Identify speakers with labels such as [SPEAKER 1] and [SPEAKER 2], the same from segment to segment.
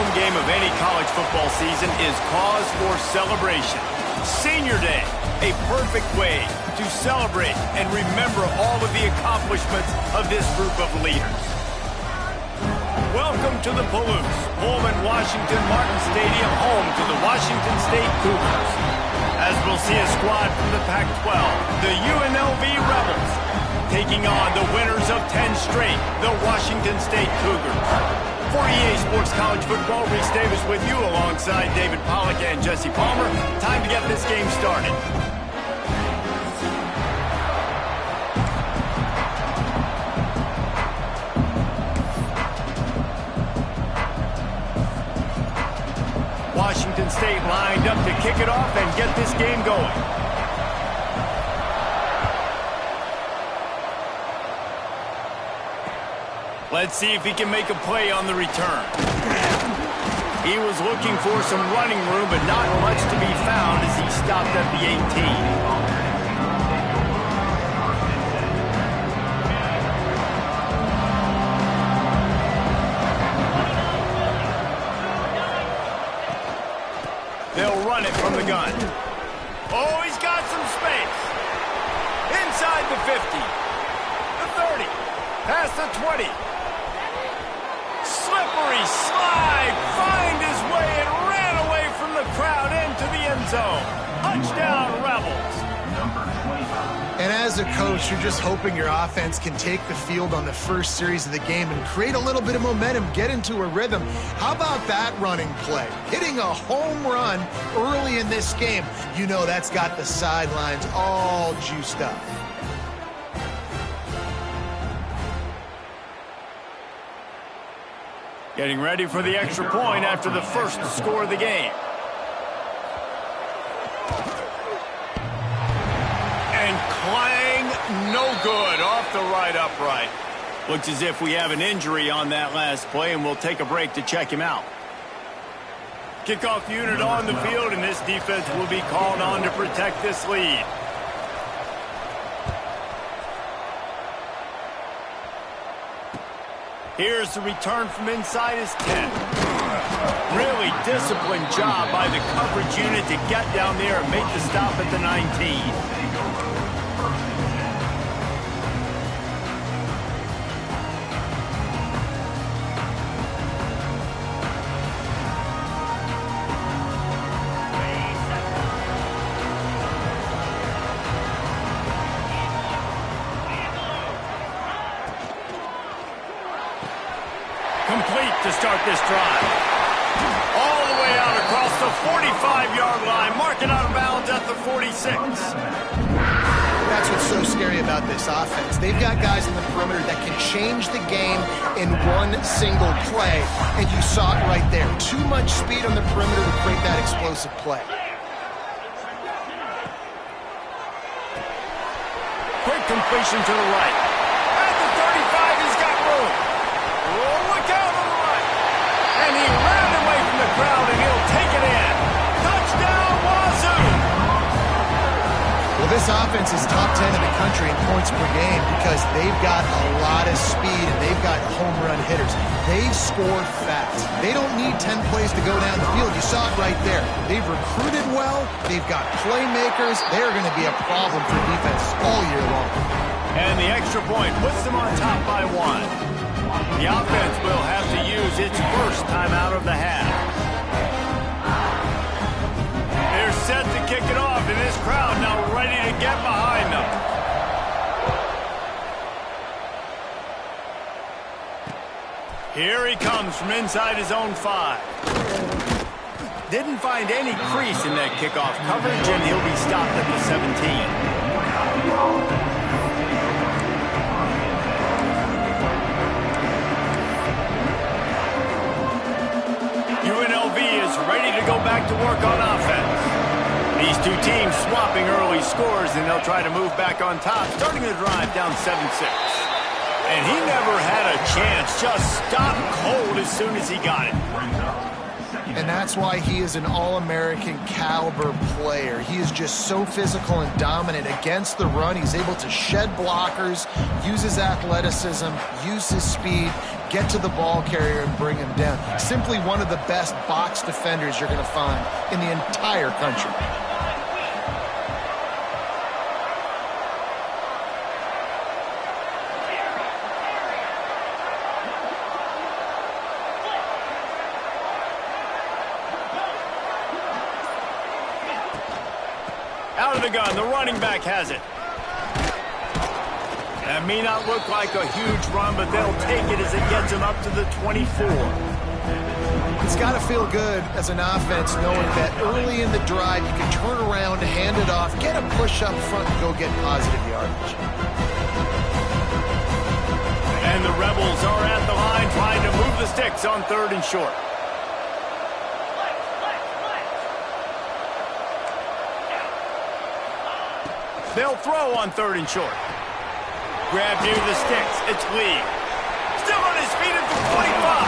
[SPEAKER 1] home game of any college football season is cause for celebration. Senior Day, a perfect way to celebrate and remember all of the accomplishments of this group of leaders. Welcome to the Palouse, Pullman Washington Martin Stadium, home to the Washington State Cougars. As we'll see a squad from the Pac-12, the UNLV Rebels, taking on the winners of 10 straight, the Washington State Cougars. For EA Sports College Football, Reese Davis with you alongside David Pollack and Jesse Palmer. Time to get this game started. Washington State lined up to kick it off and get this game going. Let's see if he can make a play on the return. He was looking for some running room, but not much to be found as he stopped at the 18. They'll run it from the gun. Oh, he's got some space. Inside the 50. The 30. Past the 20. Slippery slide. Find his way and ran away from the crowd into the end zone. Touchdown, Rebels.
[SPEAKER 2] And as a coach, you're just hoping your offense can take the field on the first series of the game and create a little bit of momentum, get into a rhythm. How about that running play? Hitting a home run early in this game. You know that's got the sidelines all juiced up.
[SPEAKER 1] Getting ready for the extra point after the first score of the game. And clang, no good, off the right upright. Looks as if we have an injury on that last play, and we'll take a break to check him out. Kickoff unit on the field, and this defense will be called on to protect this lead. Here's the return from inside his 10. Really disciplined job by the coverage unit to get down there and make the stop at the 19. Complete to start this drive. All the way out across the 45-yard line. Marking out of bounds at the 46.
[SPEAKER 2] That's what's so scary about this offense. They've got guys in the perimeter that can change the game in one single play. And you saw it right there. Too much speed on the perimeter to create that explosive play.
[SPEAKER 1] Quick completion to the right. At the 35, he's got room. Look out on the right. And he ran away from the crowd, and he'll take it in. Touchdown, Wazoo!
[SPEAKER 2] Well, this offense is top 10 in the country in points per game because they've got a lot of speed and they've got home run hitters. They score fast. They don't need 10 plays to go down the field. You saw it right there. They've recruited well. They've got playmakers. They're going to be a problem for defenses all year long.
[SPEAKER 1] And the extra point puts them on top by 1. The offense will have to use its first timeout of the half. They're set to kick it off, and this crowd now ready to get behind them. Here he comes from inside his own 5. Didn't find any crease in that kickoff coverage, and he'll be stopped at the 17. UNLV is ready to go back to work on offense. These two teams swapping early scores, and they'll try to move back on top, starting the drive down 7-6. And he never had a chance, just stopped cold as soon as he got it.
[SPEAKER 2] And that's why he is an All-American caliber player. He is just so physical and dominant against the run. He's able to shed blockers, use his athleticism, use his speed, get to the ball carrier and bring him down. Simply one of the best box defenders you're going to find in the entire country.
[SPEAKER 1] Out of the gun, the running back has it. That may not look like a huge run, but they'll take it as it gets them up to the 24.
[SPEAKER 2] It's got to feel good as an offense knowing that early in the drive you can turn around, hand it off, get a push up front, and go get positive yardage.
[SPEAKER 1] And the Rebels are at the line trying to move the sticks on 3rd and short. They'll throw on 3rd and short. Grab near the sticks. It's Lee. Still on his feet at the 25.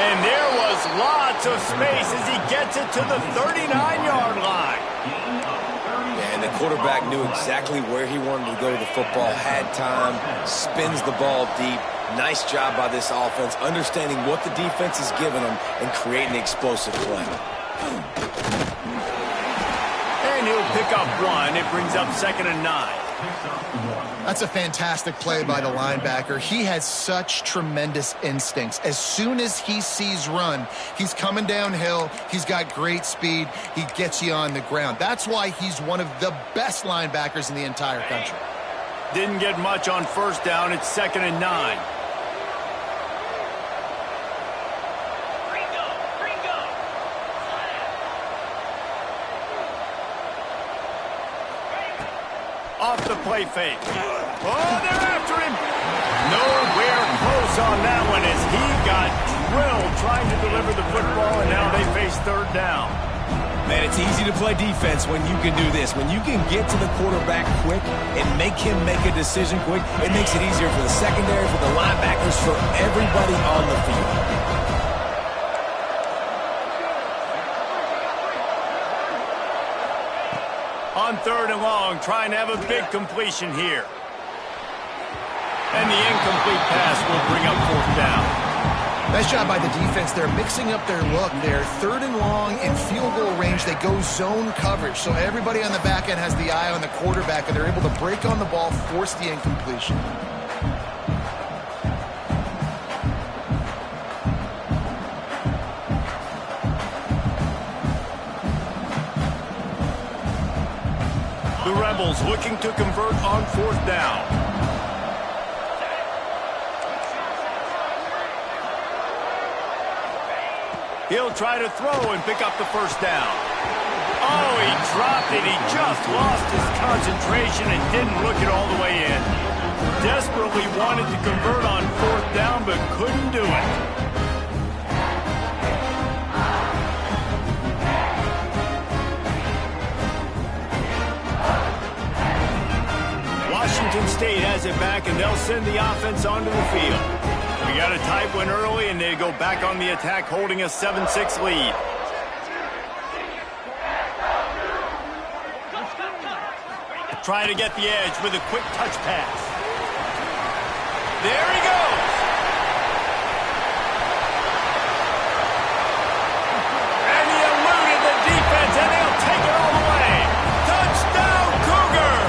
[SPEAKER 1] And there was lots of space as he gets it to the 39-yard line.
[SPEAKER 3] Yeah, and the quarterback knew exactly where he wanted to go with the football, had time, spins the ball deep. Nice job by this offense, understanding what the defense is giving them and creating the explosive play.
[SPEAKER 1] And he'll pick up one. It brings up 2nd and 9.
[SPEAKER 2] That's a fantastic play by the linebacker. He has such tremendous instincts. As soon as he sees run, he's coming downhill. He's got great speed. He gets you on the ground. That's why he's one of the best linebackers in the entire country.
[SPEAKER 1] Didn't get much on 1st down. It's 2nd and 9. Off the play fake. Oh, they're after him. Nowhere close on that one as he got drilled trying to deliver the football, and now they face 3rd down.
[SPEAKER 3] Man, it's easy to play defense when you can do this. When you can get to the quarterback quick and make him make a decision quick, it makes it easier for the secondary, for the linebackers, for everybody on the field.
[SPEAKER 1] On 3rd and long, trying to have a big completion here. And the incomplete pass will bring up 4th down.
[SPEAKER 2] Nice job by the defense. They're mixing up their look. They're 3rd and long in field goal range. They go zone coverage. So everybody on the back end has the eye on the quarterback, and they're able to break on the ball, force the incompletion.
[SPEAKER 1] The Rebels looking to convert on 4th down. He'll try to throw and pick up the 1st down. Oh, he dropped it. He just lost his concentration and didn't look it all the way in. Desperately wanted to convert on 4th down, but couldn't do it. Washington State has it back, and they'll send the offense onto the field. We got a tight one early, and they go back on the attack, holding a 7-6 lead. Try to get the edge with a quick touch pass. There he goes. And he eluded the defense, and he'll take it all the way. Touchdown, Cougar!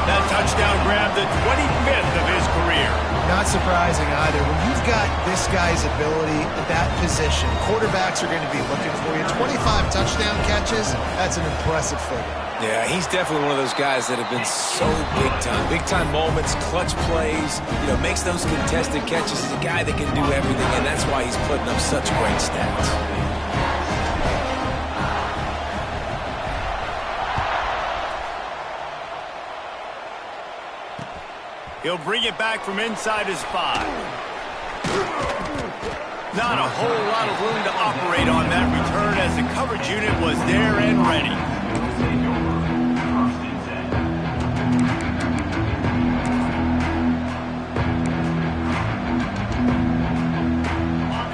[SPEAKER 1] That touchdown grabbed the 25th of his career.
[SPEAKER 2] Not surprising either. When you've got this guy's ability at that position, quarterbacks are going to be looking for you. 25 touchdown catches, that's an impressive figure.
[SPEAKER 3] Yeah, he's definitely one of those guys that have been so big time. Big time moments, clutch plays, makes those contested catches. He's a guy that can do everything, and that's why he's putting up such great stats.
[SPEAKER 1] He'll bring it back from inside his 5. Not a whole lot of room to operate on that return as the coverage unit was there and ready.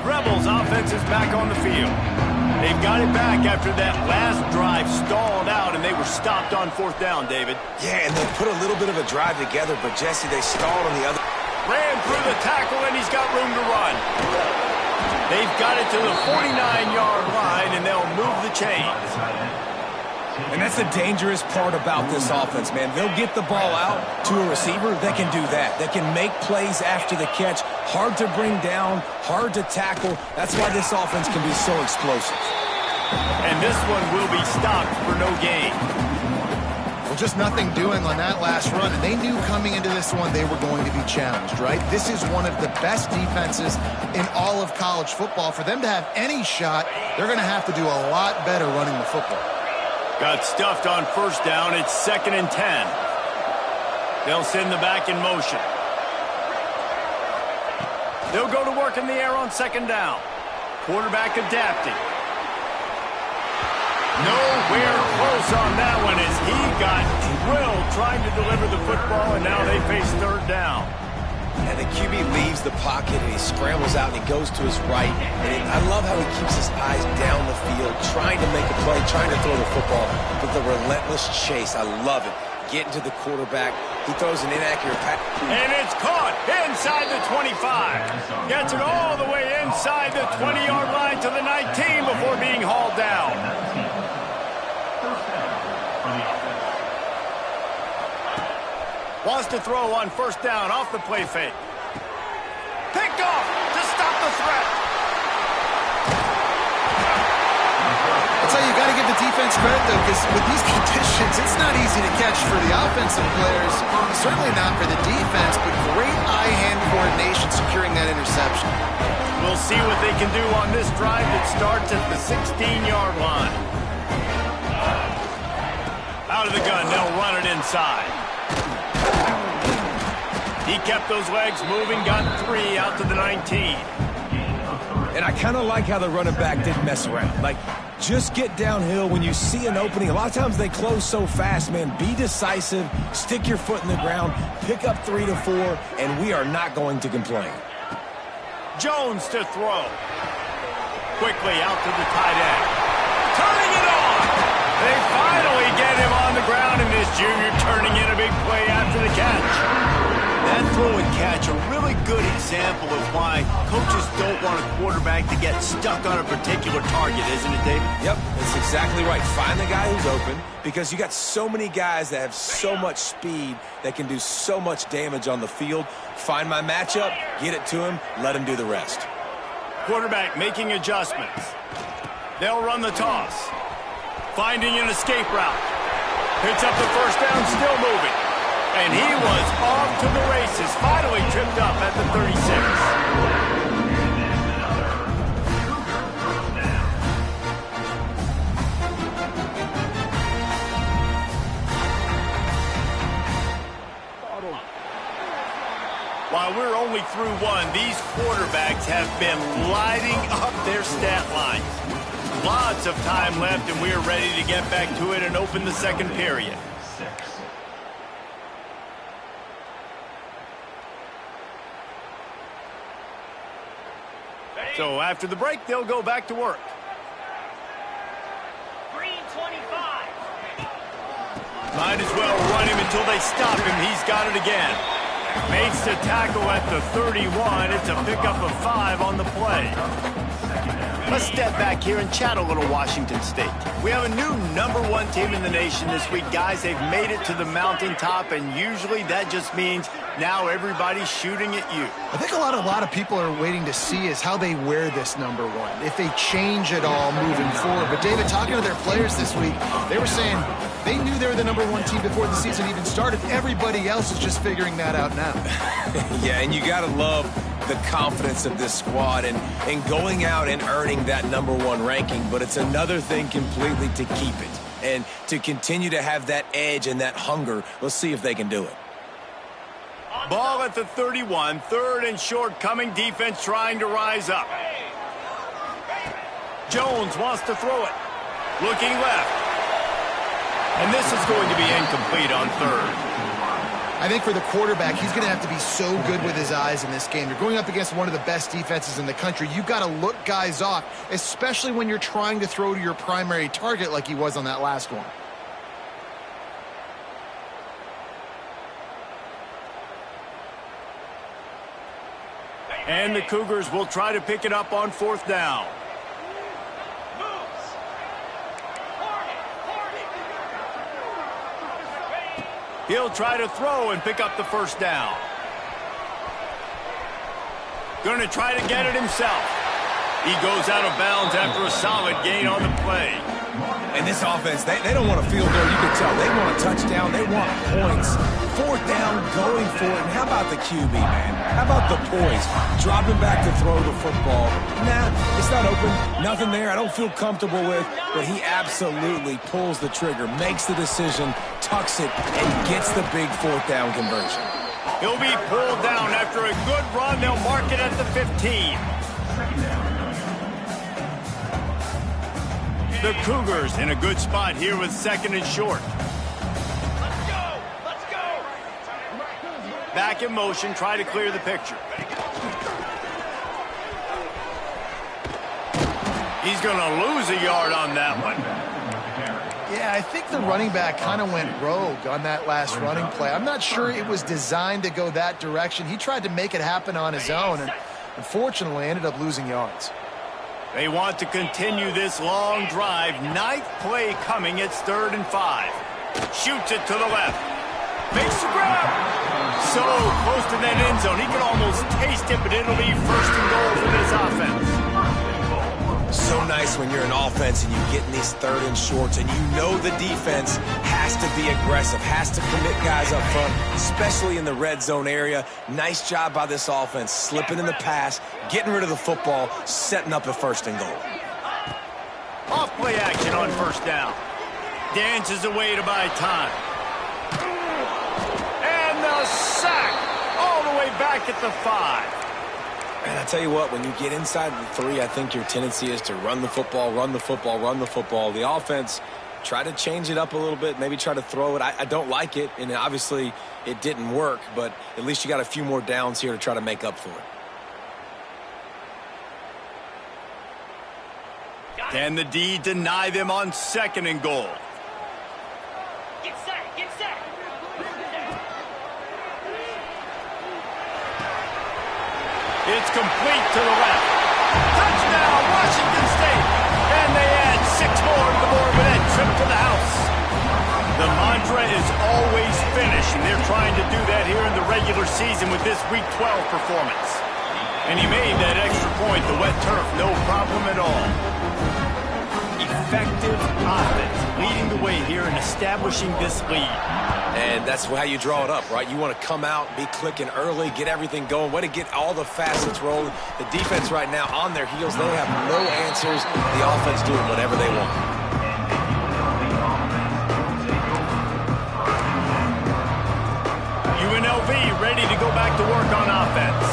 [SPEAKER 1] Rebels offense offense is back on the field. They've got it back after that last drive stalled out, and they were stopped on 4th down, David.
[SPEAKER 3] Yeah, and they put a little bit of a drive together, but Jesse, they stalled on the other.
[SPEAKER 1] Ran through the tackle, and he's got room to run. They've got it to the 49-yard line, and they'll move the chains.
[SPEAKER 3] And that's the dangerous part about this offense, man. They'll get the ball out to a receiver. They can do that. They can make plays after the catch. Hard to bring down, hard to tackle. That's why this offense can be so explosive.
[SPEAKER 1] And this one will be stopped for no gain.
[SPEAKER 2] Well, just nothing doing on that last run. And they knew coming into this one they were going to be challenged, right? This is one of the best defenses in all of college football. For them to have any shot, they're going to have to do a lot better running the football.
[SPEAKER 1] Got stuffed on 1st down. It's 2nd and 10. They'll send the back in motion. They'll go to work in the air on 2nd down. Quarterback adapting. Nowhere close on that one as he got drilled trying to deliver the football, and now they face 3rd down.
[SPEAKER 3] And the QB leaves the pocket, and he scrambles out, and he goes to his right. And I love how he keeps his eyes down the field, trying to make a play, trying to throw the football. But the relentless chase, I love it. Getting to the quarterback. He throws an inaccurate pass.
[SPEAKER 1] And it's caught inside the 25. Gets it all the way inside the 20-yard line to the 19 before being hauled down. Wants to throw on 1st down off the play fake. Picked off to stop the threat.
[SPEAKER 2] I'll tell you, you got to give the defense credit, though, because with these conditions, it's not easy to catch for the offensive players. Certainly not for the defense, but great eye-hand coordination securing that interception.
[SPEAKER 1] We'll see what they can do on this drive that starts at the 16-yard line. Out of the gun, they'll run it inside. He kept those legs moving, got 3 out to the 19.
[SPEAKER 3] And I kind of like how the running back didn't mess around. Like, just get downhill when you see an opening. A lot of times they close so fast, man. Be decisive, stick your foot in the ground, pick up 3 to 4, and we are not going to complain.
[SPEAKER 1] Jones to throw. Quickly out to the tight end. Turning it on. They finally get him on the ground, and this junior turning in a big play after the catch. That throw and catch, a really good example of why coaches don't want a quarterback to get stuck on a particular target, isn't it, David?
[SPEAKER 3] Yep, that's exactly right. Find the guy who's open, because you got so many guys that have so much speed that can do so much damage on the field. Find my matchup, get it to him, let him do the rest.
[SPEAKER 1] Quarterback making adjustments. They'll run the toss. Finding an escape route. Picks up the 1st down, still moving. And he was off to the races, finally tripped up at the 36. While we're only through 1, these quarterbacks have been lighting up their stat lines. Lots of time left, and we're ready to get back to it and open the 2nd period. So after the break, they'll go back to work.
[SPEAKER 4] Green 25.
[SPEAKER 1] Might as well run him until they stop him. He's got it again. Makes the tackle at the 31. It's a pickup of 5 on the play. Let's step back here and chat a little Washington State. We have a new #1 team in the nation this week, guys. They've made it to the mountaintop, and usually that just means now everybody's shooting at you.
[SPEAKER 2] I think a lot of people are waiting to see is how they wear this #1, if they change it all moving forward. But, David, talking to their players this week, they were saying they knew they were the #1 team before the season even started. Everybody else is just figuring that out now.
[SPEAKER 3] Yeah, and you got to love the confidence of this squad and going out and earning that #1 ranking, but it's another thing completely to keep it and to continue to have that edge and that hunger. Let's see if they can do it.
[SPEAKER 1] Ball at the 31, 3rd and short coming, defense trying to rise up. Jones wants to throw it, looking left. And this is going to be incomplete on 3rd.
[SPEAKER 2] I think for the quarterback, he's going to have to be so good with his eyes in this game. You're going up against one of the best defenses in the country. You've got to look guys off, especially when you're trying to throw to your primary target like he was on that last one.
[SPEAKER 1] And the Cougars will try to pick it up on 4th down. He'll try to throw and pick up the 1st down. Going to try to get it himself. He goes out of bounds after a solid gain on the play.
[SPEAKER 3] And this offense, they don't want a field goal. You can tell they want a touchdown. They want points. 4th down, going for it. And how about the QB, man? How about the poise? Dropping back to throw the football. Nah, it's not open. Nothing there I don't feel comfortable with. But he absolutely pulls the trigger, makes the decision, tucks it, and gets the big 4th down conversion.
[SPEAKER 1] He'll be pulled down after a good run. They'll mark it at the 15. The Cougars in a good spot here with 2nd and short. Let's go! Let's go! Back in motion, try to clear the picture. He's going to lose a yard on that one.
[SPEAKER 2] Yeah, I think the running back kind of went rogue on that last running play. I'm not sure it was designed to go that direction. He tried to make it happen on his own and unfortunately ended up losing yards.
[SPEAKER 1] They want to continue this long drive. 9th play coming. It's 3rd and 5. Shoots it to the left. Makes the grab. So close to that end zone. He can almost taste it, but it'll be 1st and goal for this offense.
[SPEAKER 3] So nice when you're an offense and you get in these 3rd and shorts and you know the defense has to be aggressive, has to commit guys up front, especially in the red zone area. Nice job by this offense, slipping in the pass, getting rid of the football, setting up a 1st and goal.
[SPEAKER 1] Off play action on 1st down. Dances away to buy time. And the sack all the way back at the 5.
[SPEAKER 3] And I tell you what, when you get inside the 3, I think your tendency is to run the football, run the football, run the football. The offense, try to change it up a little bit, maybe try to throw it. I don't like it, and obviously it didn't work, but at least you got a few more downs here to try to make up for it.
[SPEAKER 1] Can the D deny them on 2nd and goal?
[SPEAKER 4] Get set, get set.
[SPEAKER 1] It's complete to the left. Touchdown, Washington State. And they add 6 more to the board with that trip to the house. The mantra is always finish, and they're trying to do that here in the regular season with this Week 12 performance. And he made that extra point, the wet turf, no problem at all. Effective offense leading the way here in establishing this lead.
[SPEAKER 3] And that's how you draw it up, right? You want to come out, be clicking early, get everything going, way to get all the facets rolling. The defense right now on their heels, they have no answers. The offense doing whatever they want.
[SPEAKER 1] UNLV ready to go back to work on offense.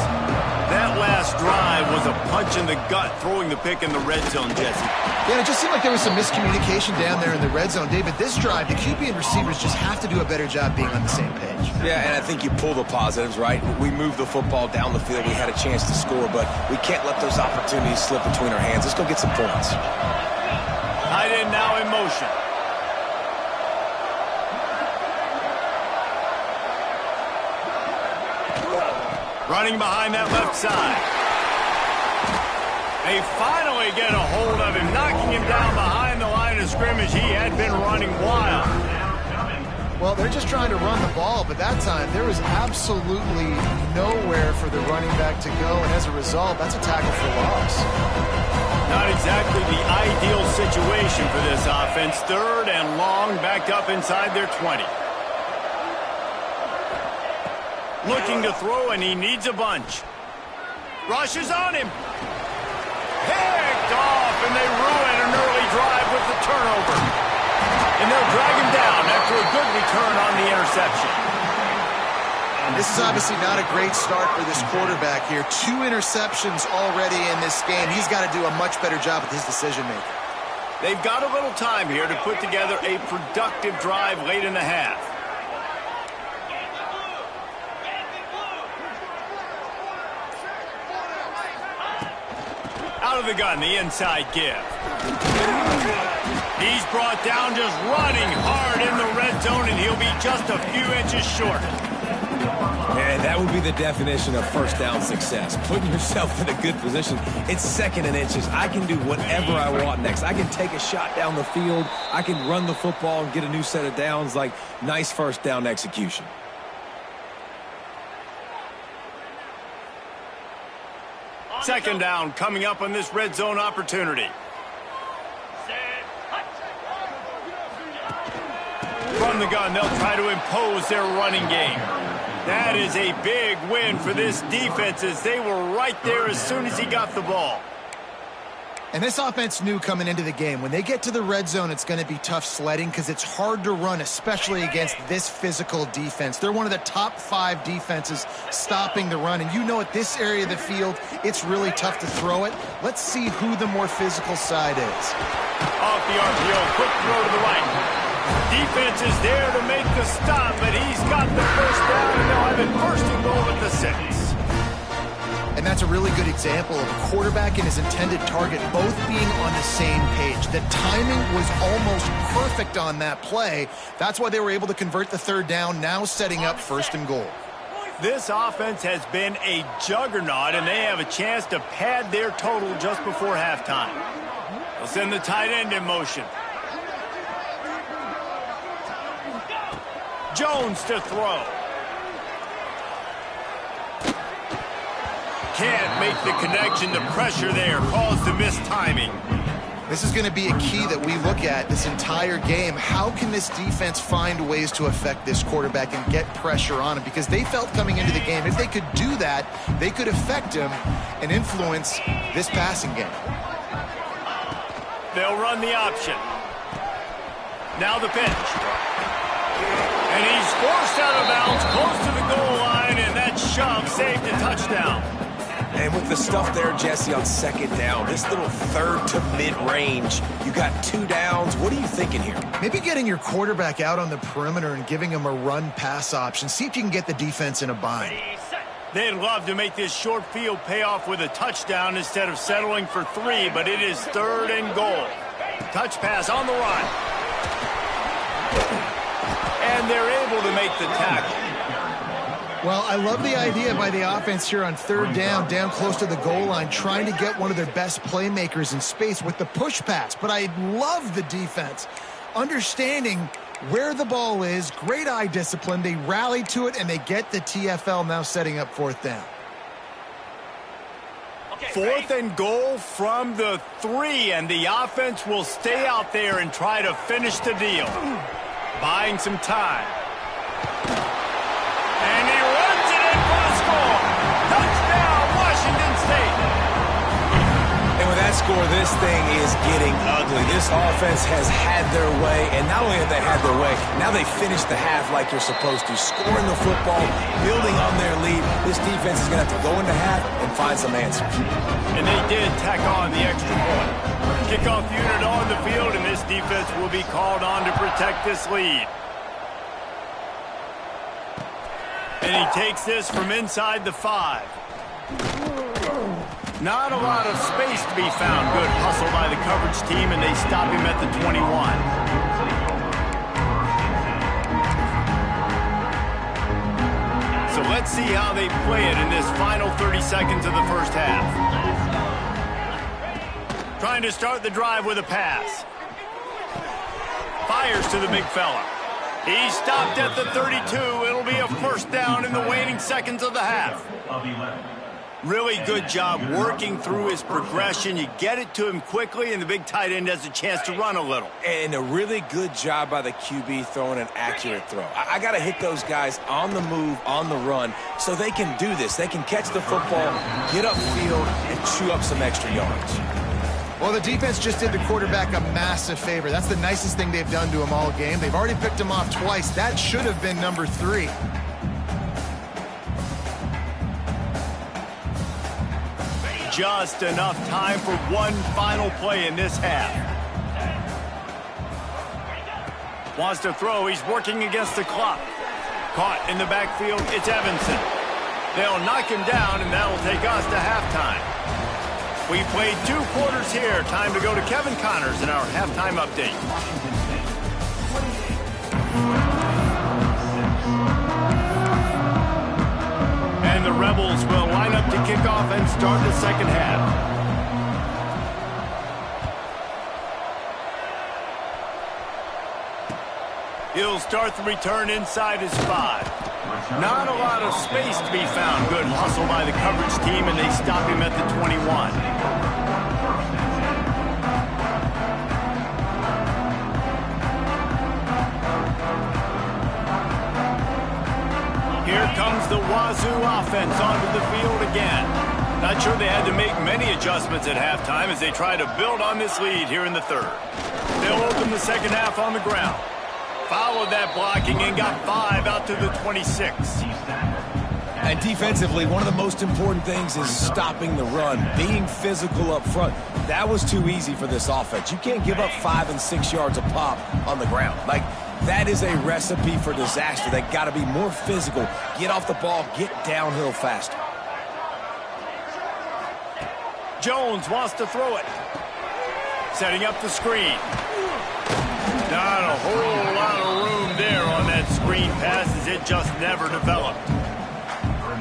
[SPEAKER 1] That last drive was a punch in the gut, throwing the pick in the red zone, Jesse.
[SPEAKER 2] Yeah, it just seemed like there was some miscommunication down there in the red zone. David, this drive, the QB and receivers just have to do a better job being on the same page.
[SPEAKER 3] Yeah, and I think you pull the positives, right? We moved the football down the field. We had a chance to score, but we can't let those opportunities slip between our hands. Let's go get some points.
[SPEAKER 1] Tight end now in motion. Running behind that left side. They finally get a hold of him, knocking him down behind the line of scrimmage. He had been running wild.
[SPEAKER 2] Well, they're just trying to run the ball, but that time there was absolutely nowhere for the running back to go, and as a result, that's a tackle for loss.
[SPEAKER 1] Not exactly the ideal situation for this offense. 3rd and long, backed up inside their 20. Looking to throw, and he needs a bunch. Rushes on him. Picked off, and they ruin an early drive with the turnover. And they'll drag him down after a good return on the interception.
[SPEAKER 2] And this is obviously not a great start for this quarterback here. 2 interceptions already in this game. He's got to do a much better job with his decision-making.
[SPEAKER 1] They've got a little time here to put together a productive drive late in the half. Out of the gun, the inside give. He's brought down just running hard in the red zone, and he'll be just a few inches short.
[SPEAKER 3] And that would be the definition of first down success. Putting yourself in a good position. It's second and inches. I can do whatever I want next. I can take a shot down the field. I can run the football and get a new set of downs. Like, nice first down execution.
[SPEAKER 1] Second down coming up on this red zone opportunity. From the gun, they'll try to impose their running game. That is a big win for this defense, as they were right there as soon as he got the ball.
[SPEAKER 2] And this offense knew coming into the game, when they get to the red zone, it's going to be tough sledding because it's hard to run, especially against this physical defense. They're one of the top 5 defenses stopping the run. And you know, at this area of the field, it's really tough to throw it. Let's see who the more physical side is.
[SPEAKER 1] Off the RPO, quick throw to the right. Defense is there to make the stop, but he's got the first down, and they'll have it first and goal at the 6.
[SPEAKER 2] And that's a really good example of a quarterback and his intended target both being on the same page. The timing was almost perfect on that play. That's why they were able to convert the third down, now setting up first and goal.
[SPEAKER 1] This offense has been a juggernaut, and they have a chance to pad their total just before halftime. They'll send the tight end in motion. Jones to throw. Can't make the connection. The pressure there caused the missed timing.
[SPEAKER 2] This is going to be a key that we look at this entire game. How can this defense find ways to affect this quarterback and get pressure on him? Because they felt coming into the game, if they could do that, they could affect him and influence this passing game.
[SPEAKER 1] They'll run the option. Now the pitch. And he's forced out of bounds close to the goal line, and that shove saved a touchdown.
[SPEAKER 3] And with the stuff there, Jesse, on second down, this little third to mid-range, you got 2 downs. What are you thinking here?
[SPEAKER 2] Maybe getting your quarterback out on the perimeter and giving him a run-pass option. See if you can get the defense in a bind.
[SPEAKER 1] They'd love to make this short field pay off with a touchdown instead of settling for 3, but it is third and goal. Touch pass on the run. And they're able to make the tackle.
[SPEAKER 2] Well, I love the idea by the offense here on third down close to the goal line, trying to get one of their best playmakers in space with the push pass. But I love the defense, understanding where the ball is, great eye discipline. They rally to it, and they get the TFL, now setting up fourth down.
[SPEAKER 1] Fourth and goal from the 3, and the offense will stay out there and try to finish the deal. Buying some time. And he runs it in for the score. Touchdown, Washington State.
[SPEAKER 3] And with that score, this thing is getting ugly. This offense has had their way, and not only have they had their way, now they finished the half like you're supposed to, scoring the football, building on their lead. This defense is going to have to go into half and find some answers.
[SPEAKER 1] And they did tack on the extra point. Kickoff unit on the field, and this defense will be called on to protect this lead. And he takes this from inside the 5. Not a lot of space to be found. Good hustle by the coverage team, and they stop him at the 21. So let's see how they play it in this final 30 seconds of the first half. Trying to start the drive with a pass. Fires to the big fella. He stopped at the 32. It'll be a first down in the waning seconds of the half. Really good job working through his progression. You get it to him quickly, and the big tight end has a chance to run a little.
[SPEAKER 3] And a really good job by the QB throwing an accurate throw. I got to hit those guys on the move, on the run, so they can do this. They can catch the football, get upfield, and chew up some extra yards.
[SPEAKER 2] Well, the defense just did the quarterback a massive favor. That's the nicest thing they've done to him all game. They've already picked him off twice. That should have been number 3.
[SPEAKER 1] Just enough time for one final play in this half. Wants to throw. He's working against the clock. Caught in the backfield. It's Evanson. They'll knock him down, and that'll take us to halftime. We played 2 quarters here. Time to go to Kevin Connors in our halftime update. And the Rebels will line up to kick off and start the second half. He'll start the return inside his 5. Not a lot of space to be found. Good hustle by the coverage team, and they stop him at the 21. Here comes the Wazoo offense onto the field again. Not sure they had to make many adjustments at halftime as they try to build on this lead here in the third. They'll open the second half on the ground. Followed that blocking and got 5 out to the 26.
[SPEAKER 3] And defensively, one of the most important things is stopping the run, being physical up front. That was too easy for this offense. You can't give up 5 and 6 yards a pop on the ground. Like, that is a recipe for disaster. They got to be more physical, get off the ball, get downhill faster.
[SPEAKER 1] Jones wants to throw it. Setting up the screen. Not a whole lot of room there on that screen pass as it just never developed.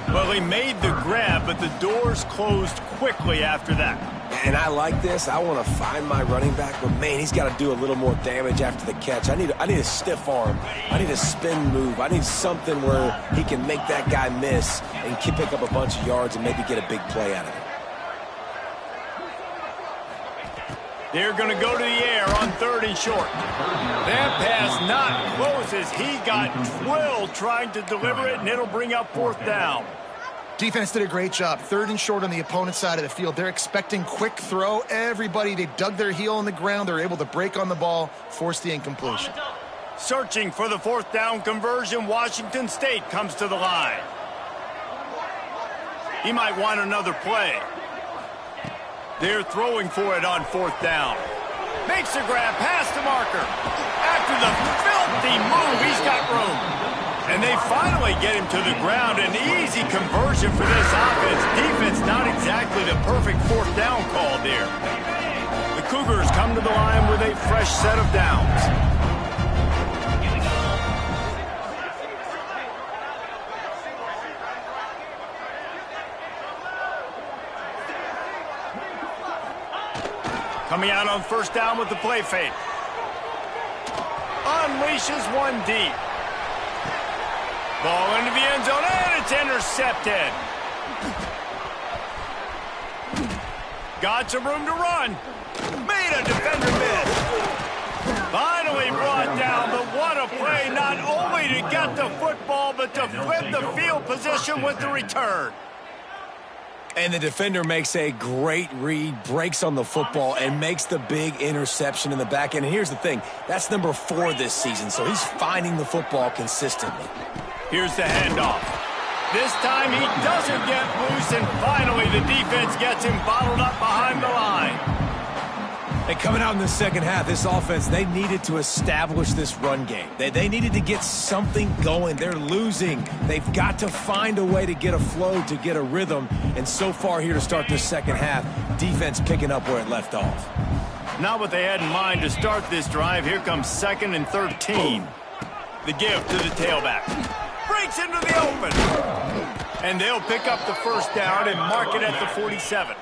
[SPEAKER 1] Well, he made the grab, but the doors closed quickly after that.
[SPEAKER 3] And I like this. I want to find my running back, but, man, he's got to do a little more damage after the catch. I need a stiff arm. I need a spin move. I need something where he can make that guy miss and pick up a bunch of yards and maybe get a big play out of it.
[SPEAKER 1] They're going to go to the air on 3rd and short. That pass not close as he got drilled trying to deliver it, and it'll bring up 4th down.
[SPEAKER 2] Defense did a great job. 3rd and short on the opponent's side of the field. They're expecting quick throw. Everybody, they dug their heel on the ground. They're able to break on the ball, force the incompletion.
[SPEAKER 1] Searching for the 4th down conversion, Washington State comes to the line. He might want another play. They're throwing for it on 4th down. Makes a grab past the marker. After the filthy move, he's got room. And they finally get him to the ground. An easy conversion for this offense. Defense not exactly the perfect 4th down call there. The Cougars come to the line with a fresh set of downs. Coming out on 1st down with the play fake. Unleashes one deep. Ball into the end zone, and it's intercepted. Got some room to run. Made a defender miss. Finally brought down, but what a play, not only to get the football, but to flip the field position with the return.
[SPEAKER 3] And the defender makes a great read, breaks on the football, and makes the big interception in the back end. And here's the thing, that's number 4 this season, so he's finding the football consistently.
[SPEAKER 1] Here's the handoff. This time he doesn't get loose, and finally the defense gets him bottled up behind the line.
[SPEAKER 3] And coming out in the second half, this offense, they needed to establish this run game. They needed to get something going. They're losing. They've got to find a way to get a flow, to get a rhythm. And so far here to start this second half, defense picking up where it left off.
[SPEAKER 1] Not what they had in mind to start this drive. Here comes 2nd and 13. The give to the tailback. Breaks into the open. And they'll pick up the 1st down and mark it at the 47.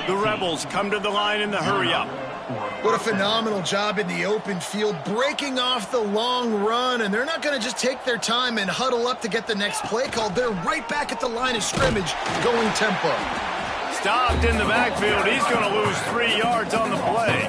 [SPEAKER 1] The Rebels come to the line in the hurry-up.
[SPEAKER 2] What a phenomenal job in the open field, breaking off the long run, and they're not going to just take their time and huddle up to get the next play called. They're right back at the line of scrimmage, going tempo.
[SPEAKER 1] Stopped in the backfield. He's going to lose 3 yards on the play.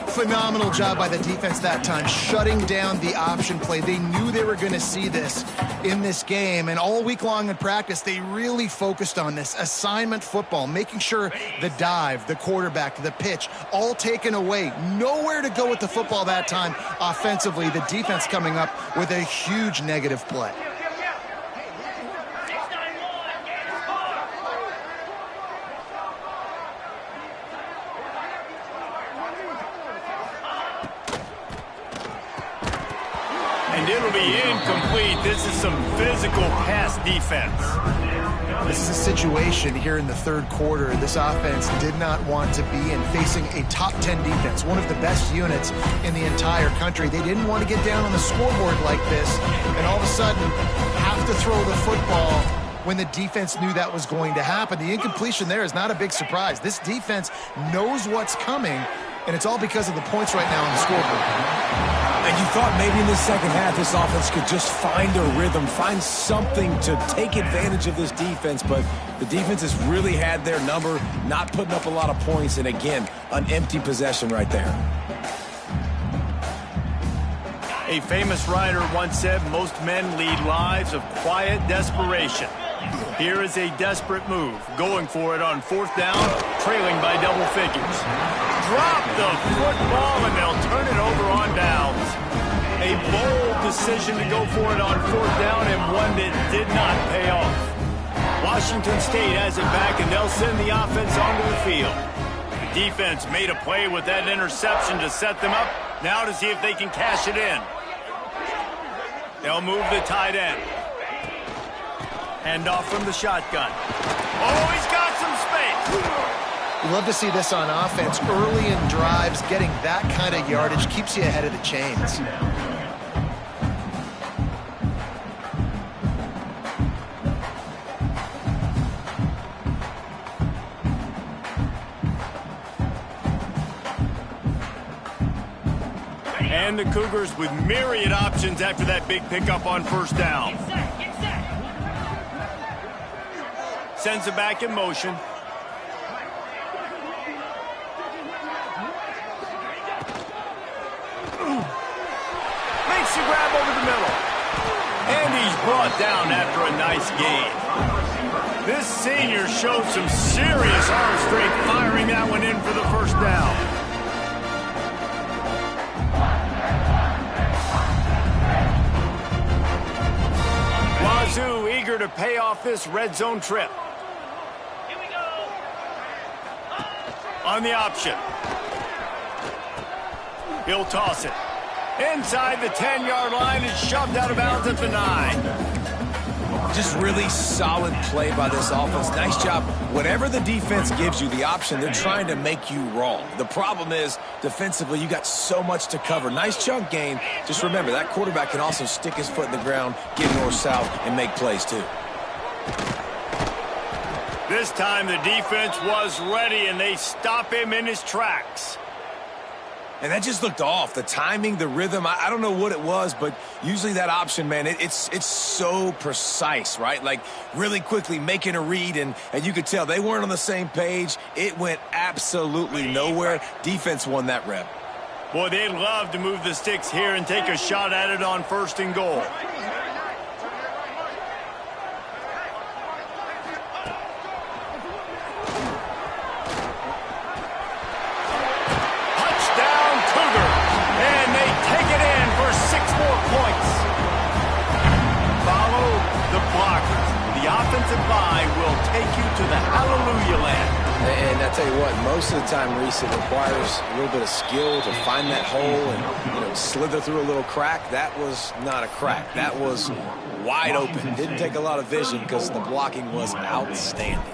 [SPEAKER 2] Phenomenal job by the defense that time, shutting down the option play. They knew they were going to see this in this game, and all week long in practice, they really focused on this assignment football, making sure the dive, the quarterback, the pitch, all taken away. Nowhere to go with the football that time offensively. The defense coming up with a huge negative play.
[SPEAKER 1] And it'll be incomplete. This is some physical pass defense.
[SPEAKER 2] This is a situation here in the third quarter this offense did not want to be in, facing a top 10 defense, one of the best units in the entire country. They didn't want to get down on the scoreboard like this and all of a sudden have to throw the football when the defense knew that was going to happen. The incompletion there is not a big surprise. This defense knows what's coming, and it's all because of the points right now on the scoreboard.
[SPEAKER 3] And you thought maybe in the second half this offense could just find a rhythm, find something to take advantage of this defense, but the defense has really had their number, not putting up a lot of points, and again, an empty possession right there.
[SPEAKER 1] A famous writer once said, most men lead lives of quiet desperation. Here is a desperate move, going for it on fourth down, trailing by double figures. Drop the football and they'll turn it over on downs. A bold decision to go for it on fourth down and one that did not pay off. Washington State has it back and they'll send the offense onto the field. The defense made a play with that interception to set them up. Now to see if they can cash it in. They'll move the tight end. Hand off from the shotgun. Oh, he's got some space.
[SPEAKER 2] You love to see this on offense. Early in drives, getting that kind of yardage keeps you ahead of the chains.
[SPEAKER 1] And the Cougars with myriad options after that big pickup on first down.
[SPEAKER 4] Get set, get set.
[SPEAKER 1] Sends it back in motion. Makes the grab over the middle. And he's brought down after a nice gain. This senior showed some serious arm strength firing that one in for the first down. Wazoo eager to pay off this red zone trip.
[SPEAKER 4] Here we go.
[SPEAKER 1] On the option. He'll toss it. Inside the 10-yard line, it's shoved out of bounds at the 9.
[SPEAKER 3] Just really solid play by this offense. Nice job. Whatever the defense gives you, the option, they're trying to make you wrong. The problem is, defensively, you got so much to cover. Nice chunk gain. Just remember, that quarterback can also stick his foot in the ground, get north-south, and make plays too.
[SPEAKER 1] This time the defense was ready, and they stop him in his tracks.
[SPEAKER 3] And that just looked off. The timing, the rhythm, I don't know what it was, but usually that option, man, it's so precise, right? Like really quickly making a read, and you could tell they weren't on the same page. It went absolutely nowhere. Defense won that rep.
[SPEAKER 1] Boy, they'd love to move the sticks here and take a shot at it on first and goal. Offensive line will take you to the hallelujah land.
[SPEAKER 3] And I tell you what, most of the time, Reese, it requires a little bit of skill to find that hole and slither through a little crack. That was not a crack. That was wide open. Didn't take a lot of vision because the blocking was outstanding.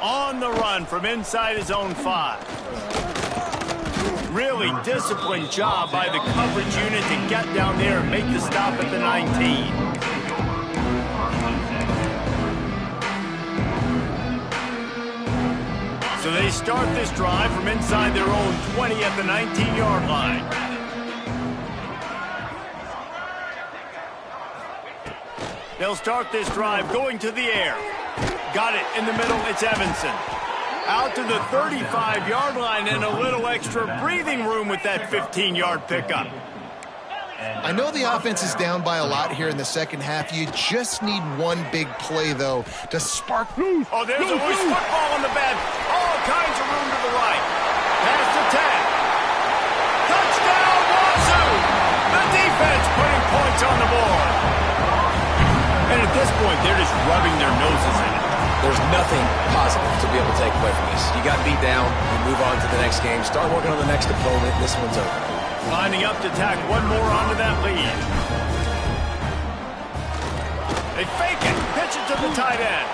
[SPEAKER 1] On the run from inside his own 5. Really disciplined job by the coverage unit to get down there and make the stop at the 19. So they start this drive from inside their own 20 at the 19-yard line. They'll start this drive going to the air. Got it in the middle, it's Evanson. Out to the 35-yard line and a little extra breathing room with that 15-yard pickup.
[SPEAKER 2] I know the offense is down by a lot here in the second half. You just need one big play, though, to spark.
[SPEAKER 1] Oh, there's a loose football on the bed. All kinds of room to the right. Pass to Tad. Touchdown, Wazoo! The defense putting points on the board. And at this point, they're just rubbing their noses in it.
[SPEAKER 3] There's nothing positive to be able to take away from this. You got beat down, you move on to the next game, start working on the next opponent, this one's over.
[SPEAKER 1] Lining up to tack one more onto that lead. They fake it, pitch it to the tight end.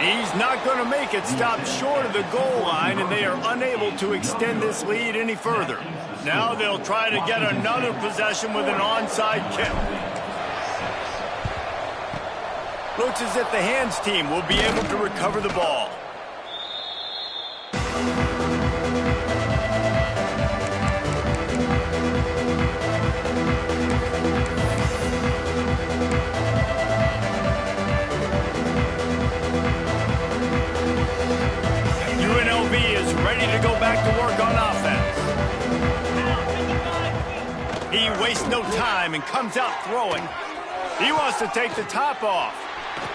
[SPEAKER 1] He's not going to make it, stop short of the goal line, and they are unable to extend this lead any further. Now they'll try to get another possession with an onside kick. Looks as if the hands team will be able to recover the ball. UNLV is ready to go back to work on offense. He wastes no time and comes out throwing. He wants to take the top off.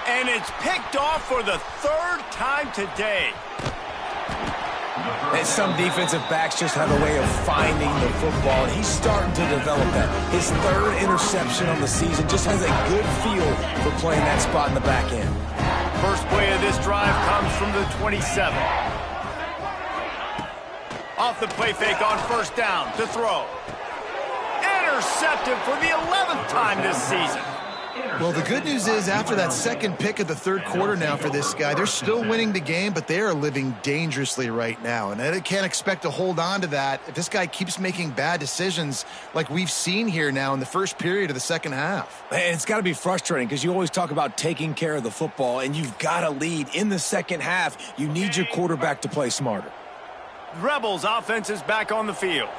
[SPEAKER 1] And it's picked off for the third time today.
[SPEAKER 3] And some defensive backs just have a way of finding the football, and he's starting to develop that. His third interception on the season, just has a good feel for playing that spot in the back end.
[SPEAKER 1] First play of this drive comes from the 27. Off the play fake on first down to throw. Intercepted for the 11th time this season.
[SPEAKER 2] Well, the good news is after that second pick of the third quarter now for this guy, they're still winning the game, but they are living dangerously right now. And they can't expect to hold on to that if this guy keeps making bad decisions like we've seen here now in the first period of the second half.
[SPEAKER 3] And it's got to be frustrating because you always talk about taking care of the football, and you've got to lead in the second half. You need your quarterback to play smarter.
[SPEAKER 1] Rebels offense is back on the field.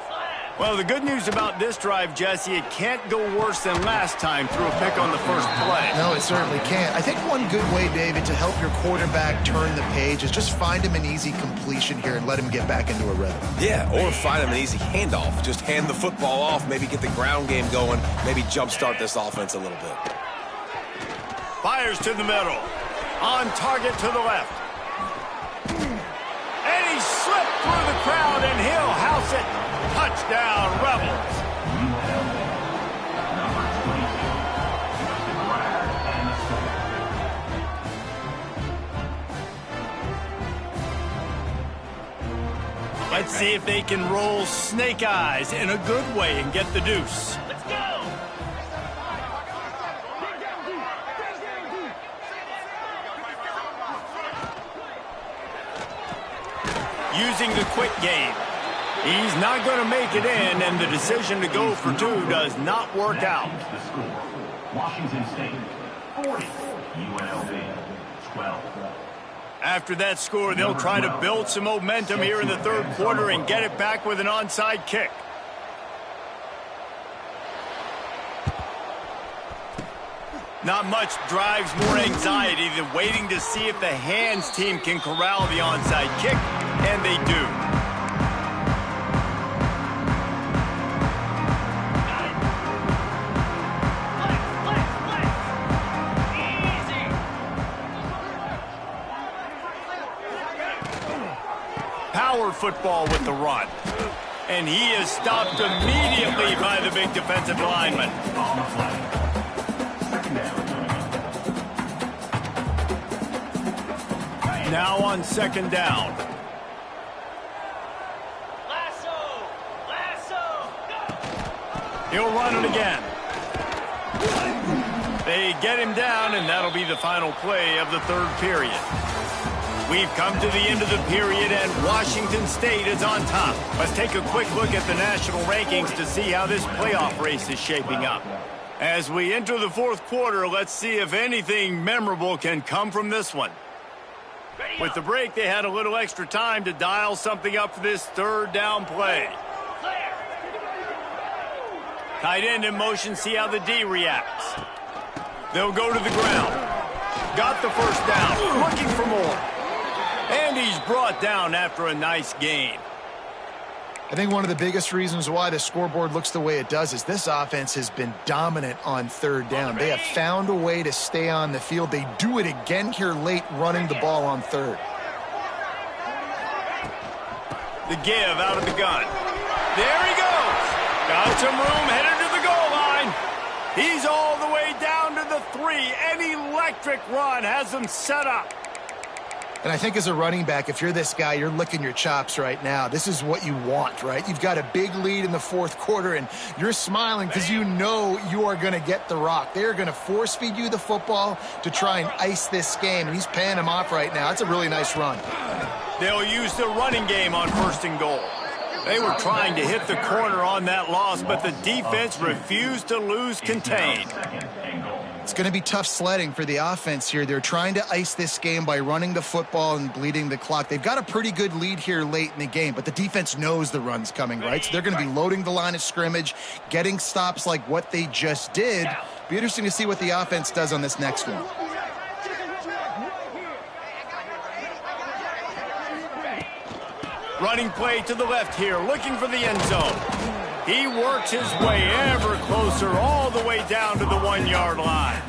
[SPEAKER 1] Well, the good news about this drive, Jesse, it can't go worse than last time through a pick on the first play.
[SPEAKER 2] No, it certainly can't. I think one good way, David, to help your quarterback turn the page is just find him an easy completion here and let him get back into a rhythm.
[SPEAKER 3] Yeah, or find him an easy handoff. Just hand the football off, maybe get the ground game going, maybe jumpstart this offense a little bit.
[SPEAKER 1] Fires to the middle. On target to the left. And he slipped through the crowd, and he'll house it. Touchdown, Rebels. Let's see if they can roll snake eyes in a good way and get the deuce.
[SPEAKER 4] Let's go!
[SPEAKER 1] Using the quick game. He's not going to make it in, and the decision to go for two does not work out.
[SPEAKER 5] The score, Washington State, 40, UNLV, 12.
[SPEAKER 1] After that score, they'll try to build some momentum here in the third quarter and get it back with an onside kick. Not much drives more anxiety than waiting to see if the hands team can corral the onside kick, and they do. Power football with the run. And he is stopped immediately by the big defensive lineman. Now on second down.
[SPEAKER 4] Lasso! Lasso!
[SPEAKER 1] He'll run it again. They get him down, and that'll be the final play of the third period. We've come to the end of the period, and Washington State is on top. Let's take a quick look at the national rankings to see how this playoff race is shaping up. As we enter the fourth quarter, let's see if anything memorable can come from this one. With the break, they had a little extra time to dial something up for this third down play. Tight end in motion, see how the D reacts. They'll go to the ground. Got the first down, looking for more. And he's brought down after a nice gain.
[SPEAKER 2] I think one of the biggest reasons why the scoreboard looks the way it does is this offense has been dominant on third down. They have found a way to stay on the field. They do it again here late, running the ball on third.
[SPEAKER 1] The give out of the gun. There he goes. Got some room, headed to the goal line. He's all the way down to the 3. An electric run has them set up.
[SPEAKER 2] And I think as a running back, if you're this guy, you're licking your chops right now. This is what you want, right? You've got a big lead in the fourth quarter, and you're smiling because you know you are going to get the rock. They're going to force feed you the football to try and ice this game, and he's paying him off right now. That's a really nice run.
[SPEAKER 1] They'll use the running game on 1st and goal. They were trying to hit the corner on that loss, but the defense refused to lose contained.
[SPEAKER 2] It's going to be tough sledding for the offense here. They're trying to ice this game by running the football and bleeding the clock. They've got a pretty good lead here late in the game, but the defense knows the run's coming, right? So they're going to be loading the line of scrimmage, getting stops like what they just did. Be interesting to see what the offense does on this next one.
[SPEAKER 1] Running play to the left here, looking for the end zone. He works his way ever closer all the way down to the 1-yard line.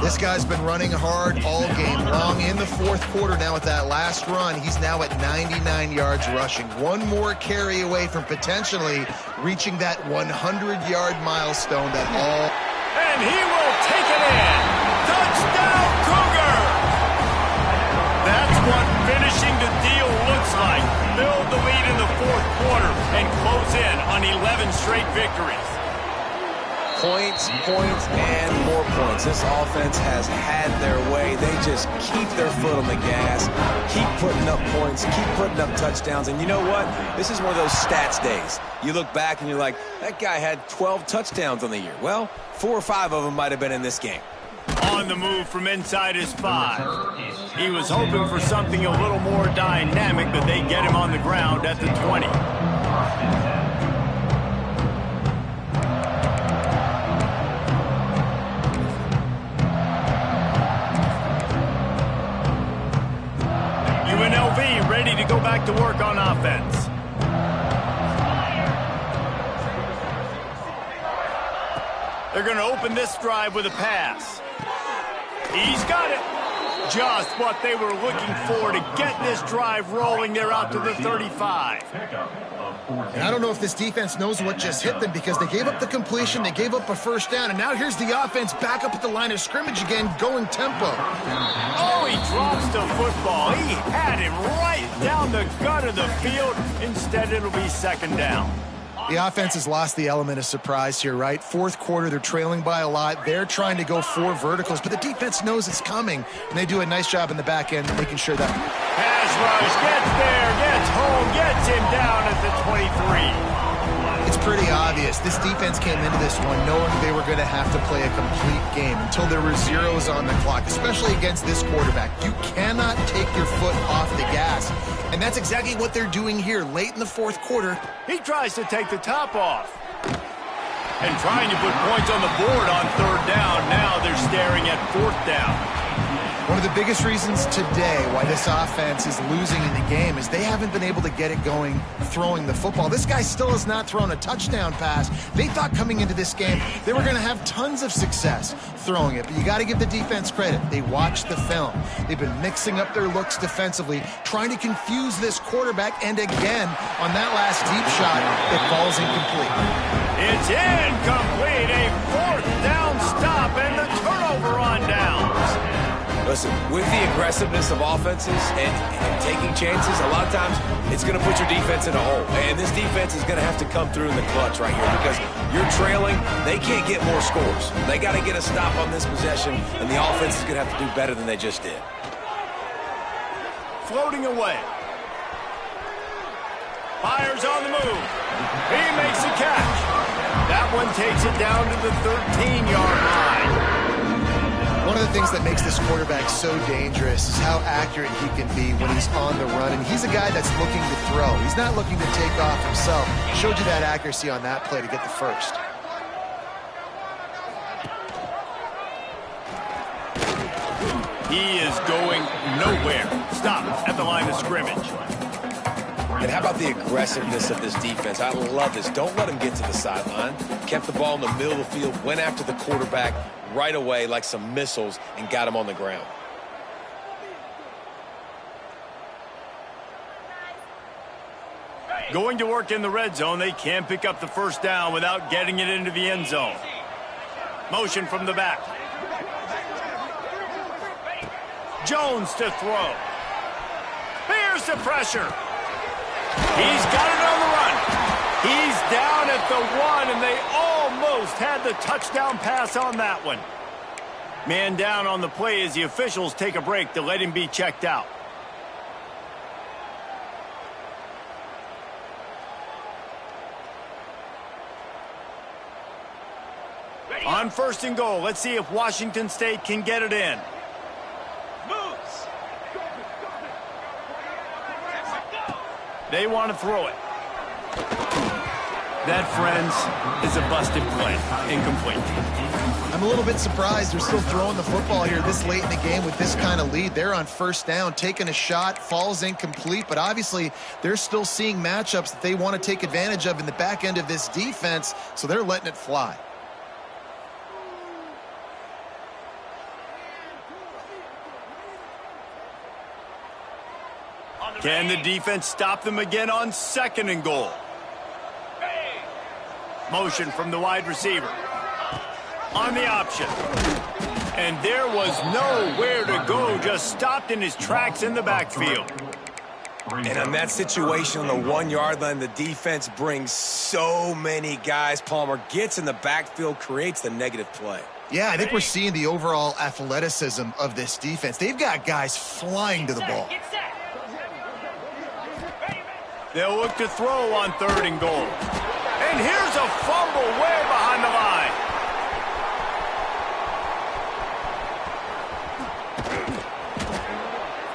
[SPEAKER 2] This guy's been running hard all game long. In the fourth quarter now with that last run, he's now at 99 yards rushing. One more carry away from potentially reaching that 100-yard milestone that all...
[SPEAKER 1] And he will take it in. Touchdown, Cougar! That's what finishing the deal looks like. Build the lead in the fourth quarter and close in on 11 straight victories.
[SPEAKER 3] Points, and more points. This offense has had their way. They just keep their foot on the gas, keep putting up points, keep putting up touchdowns. And you know what? This is one of those stats days. You look back and you're like, that guy had 12 touchdowns on the year. Well, 4 or 5 of them might have been in this game.
[SPEAKER 1] On the move from inside his 5. He was hoping for something a little more dynamic, but they get him on the ground at the 20. UNLV ready to go back to work on offense. They're going to open this drive with a pass. He's got it. Just what they were looking for to get this drive rolling. They're out to the 35.
[SPEAKER 2] And I don't know if this defense knows what just hit them because they gave up the completion, they gave up a first down, and now here's the offense back up at the line of scrimmage again, going tempo.
[SPEAKER 1] Oh, he drops the football. He had him right down the gut of the field. Instead, it'll be 2nd down.
[SPEAKER 2] The offense has lost the element of surprise here, right? Fourth quarter, they're trailing by a lot. They're trying to go 4 verticals, but the defense knows it's coming, and they do a nice job in the back end making sure that...
[SPEAKER 1] Pass rush, gets there, gets home, gets him down at the 23.
[SPEAKER 2] It's pretty obvious. This defense came into this one knowing they were going to have to play a complete game until there were zeros on the clock, especially against this quarterback. You cannot take your foot off the gas, and that's exactly what they're doing here late in the fourth quarter.
[SPEAKER 1] He tries to take the top off. And trying to put points on the board on 3rd down. Now they're staring at 4th down.
[SPEAKER 2] One of the biggest reasons today why this offense is losing in the game is they haven't been able to get it going throwing the football. This guy still has not thrown a touchdown pass. They thought coming into this game they were going to have tons of success throwing it, but you got to give the defense credit. They watched the film. They've been mixing up their looks defensively, trying to confuse this quarterback, and again, on that last deep shot, it falls incomplete.
[SPEAKER 1] It's incomplete, a 4th down stop, and the turnover on downs.
[SPEAKER 3] Listen, with the aggressiveness of offenses and taking chances, a lot of times it's going to put your defense in a hole. And this defense is going to have to come through in the clutch right here because you're trailing. They can't get more scores. They got to get a stop on this possession, and the offense is going to have to do better than they just did.
[SPEAKER 1] Floating away. Fires on the move. He makes a catch. That one takes it down to the 13-yard line.
[SPEAKER 2] One of the things that makes this quarterback so dangerous is how accurate he can be when he's on the run. And he's a guy that's looking to throw. He's not looking to take off himself. He showed you that accuracy on that play to get the first.
[SPEAKER 1] He is going nowhere. Stop at the line of scrimmage.
[SPEAKER 3] And how about the aggressiveness of this defense? I love this. Don't let him get to the sideline. Kept the ball in the middle of the field, went after the quarterback right away like some missiles and got him on the ground.
[SPEAKER 1] Going to work in the red zone. They can't pick up the first down without getting it into the end zone. Motion from the back. Jones to throw. Here's the pressure. He's got it on the run. He's down at the 1, and they almost had the touchdown pass on that one. Man down on the play as the officials take a break to let him be checked out. On 1st and goal, let's see if Washington State can get it in.
[SPEAKER 4] Moves.
[SPEAKER 1] They want to throw it. That, friends, is a busted play. Incomplete.
[SPEAKER 2] I'm a little bit surprised they're still throwing the football here this late in the game with this kind of lead. They're on 1st down, taking a shot, falls incomplete, but obviously they're still seeing matchups that they want to take advantage of in the back end of this defense, so they're letting it fly.
[SPEAKER 1] Can the defense stop them again on 2nd and goal? Motion from the wide receiver. On the option. And there was nowhere to go, just stopped in his tracks in the backfield.
[SPEAKER 3] And on that situation on the 1-yard line, the defense brings so many guys. Palmer gets in the backfield, creates the negative play.
[SPEAKER 2] Yeah, I think we're seeing the overall athleticism of this defense. They've got guys flying to the ball.
[SPEAKER 1] They'll look to throw on 3rd and goal. And here's a fumble way behind the line.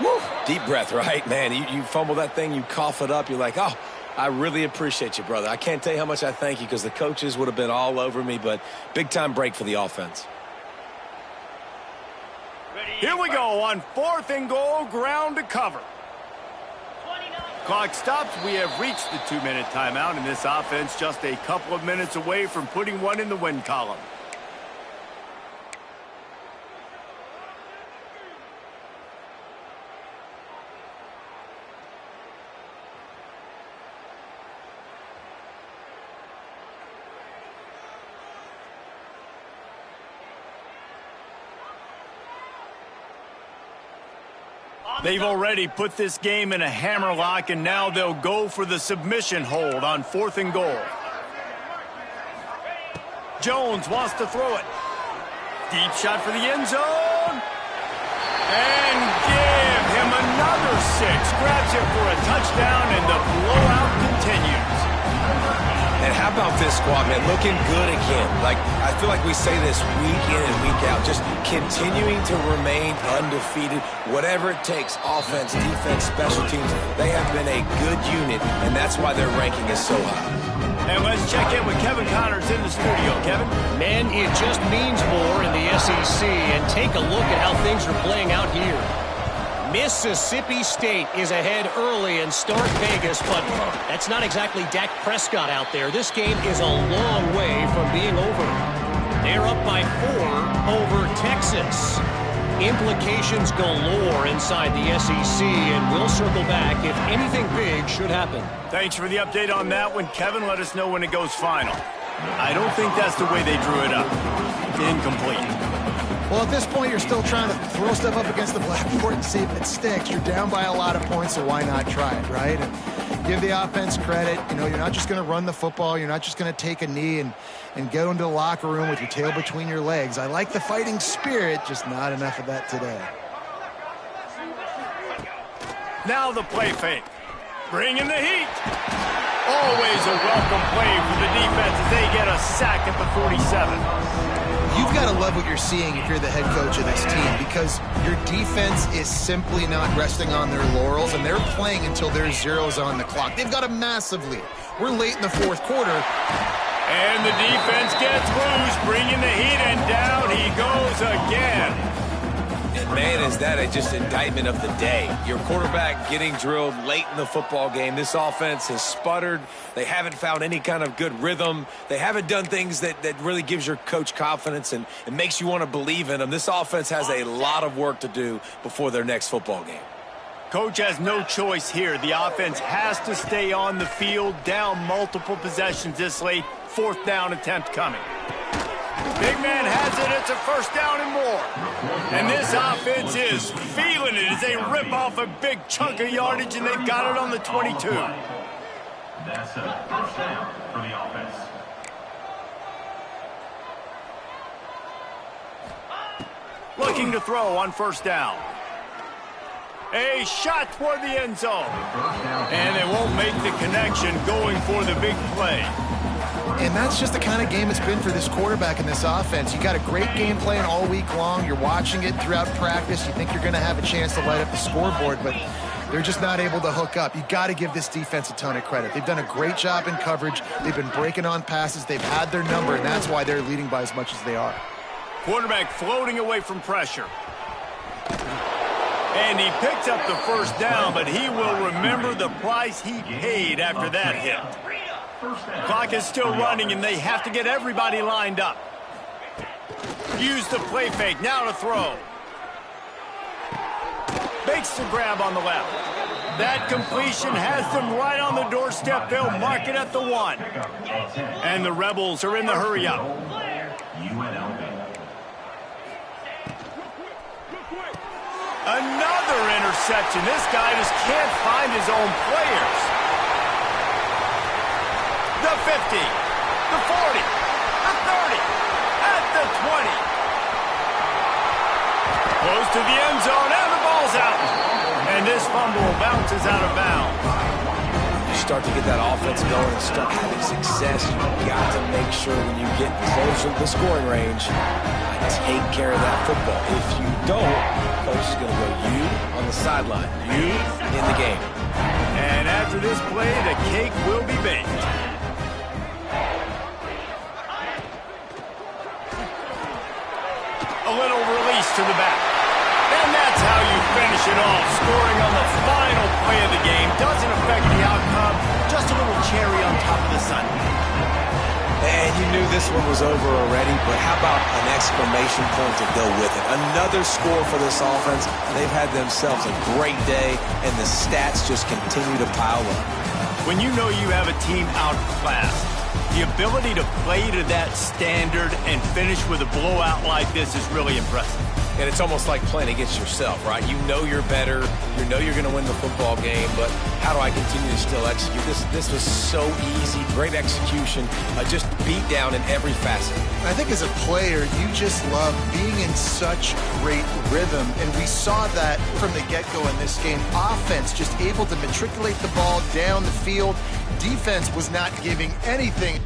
[SPEAKER 3] Woo. Deep breath, right? Man, you fumble that thing, you cough it up, you're like, oh, I really appreciate you, brother. I can't tell you how much I thank you because the coaches would have been all over me, but big-time break for the offense.
[SPEAKER 1] Here we go on 4th and goal, ground to cover. Clock stops. We have reached the 2-minute timeout, and this offense just a couple of minutes away from putting one in the win column. They've already put this game in a hammerlock, and now they'll go for the submission hold on 4th and goal. Jones wants to throw it. Deep shot for the end zone. And give him another 6. Grabs it for a touchdown, and the blowout continues.
[SPEAKER 3] And how about this squad, man? Looking good again. Like, I feel like we say this week in and week out, just continuing to remain undefeated. Whatever it takes, offense, defense, special teams, they have been a good unit, and that's why their ranking is so high.
[SPEAKER 1] And let's check in with Kevin Connors in the studio. Kevin?
[SPEAKER 6] Man, it just means more in the SEC, and take a look at how things are playing out here. Mississippi State is ahead early in Stark Vegas, but that's not exactly Dak Prescott out there. This game is a long way from being over. They're up by 4 over Texas. Implications galore inside the SEC, and we'll circle back if anything big should happen.
[SPEAKER 1] Thanks for the update on that one, Kevin. Let us know when it goes final. I don't think that's the way they drew it up. Incomplete.
[SPEAKER 2] Well, at this point, you're still trying to throw stuff up against the blackboard and see if it sticks. You're down by a lot of points, so why not try it, right? And give the offense credit. You know, you're not just going to run the football. You're not just going to take a knee and go into the locker room with your tail between your legs. I like the fighting spirit, just not enough of that today.
[SPEAKER 1] Now the play fake. Bring in the heat. Always a welcome play for the defense as they get a sack at the 47.
[SPEAKER 2] You've got to love what you're seeing if you're the head coach of this team, because your defense is simply not resting on their laurels, and they're playing until there's zeros on the clock. They've got a massive lead. We're late in the 4th quarter.
[SPEAKER 1] And the defense gets loose, bringing the heat, and down he goes again.
[SPEAKER 3] And man, is that just indictment of the day. Your quarterback getting drilled late in the football game. This offense has sputtered. They haven't found any kind of good rhythm. They haven't done things that really gives your coach confidence and it makes you want to believe in them. This offense has a lot of work to do before their next football game.
[SPEAKER 1] Coach has no choice here. The offense has to stay on the field, down multiple possessions this late. 4th down attempt coming. Big man has it. It's a first down and more. And this offense is feeling it as they rip off a big chunk of yardage, and they've got it on the 22.
[SPEAKER 5] That's a first down for the offense.
[SPEAKER 1] Looking to throw on first down. A shot toward the end zone. And they won't make the connection going for the big play.
[SPEAKER 2] And that's just the kind of game it's been for this quarterback in this offense. You got a great game plan all week long. You're watching it throughout practice. You think you're going to have a chance to light up the scoreboard, but they're just not able to hook up. You got to give this defense a ton of credit. They've done a great job in coverage. They've been breaking on passes. They've had their number, and that's why they're leading by as much as they are.
[SPEAKER 1] Quarterback floating away from pressure. And he picks up the first down, but he will remember the price he paid after that hit. Clock is still running, and they have to get everybody lined up. Use the play fake. Now to throw. Makes the grab on the left. That completion has them right on the doorstep. They'll mark it at the 1. And the Rebels are in the hurry-up. Another interception. This guy just can't find his own players. The 50, the 40, the 30, at the 20. Close to the end zone, and the ball's out. And this fumble bounces out of bounds.
[SPEAKER 3] You start to get that offense going and start having success, you've got to make sure when you get closer to the scoring range, take care of that football. If you don't, coach is going to go you on the sideline, you in the game.
[SPEAKER 1] And after this play, the cake will be baked. A little release to the back. And that's how you finish it off. Scoring on the final play of the game doesn't affect the outcome. Just a little cherry on top of the sundae.
[SPEAKER 3] And you knew this one was over already, but how about an exclamation point to go with it? Another score for this offense. They've had themselves a great day, and the stats just continue to pile up.
[SPEAKER 1] When you know you have a team outclassed, the ability to play to that standard and finish with a blowout like this is really impressive.
[SPEAKER 3] And it's almost like playing against yourself, right? You know you're better. You know you're going to win the football game, but how do I continue to still execute? This was so easy. Great execution. Just beat down in every facet.
[SPEAKER 2] I think as a player, you just love being in such great rhythm, and we saw that from the get-go in this game. Offense just able to matriculate the ball down the field. Defense was not giving anything.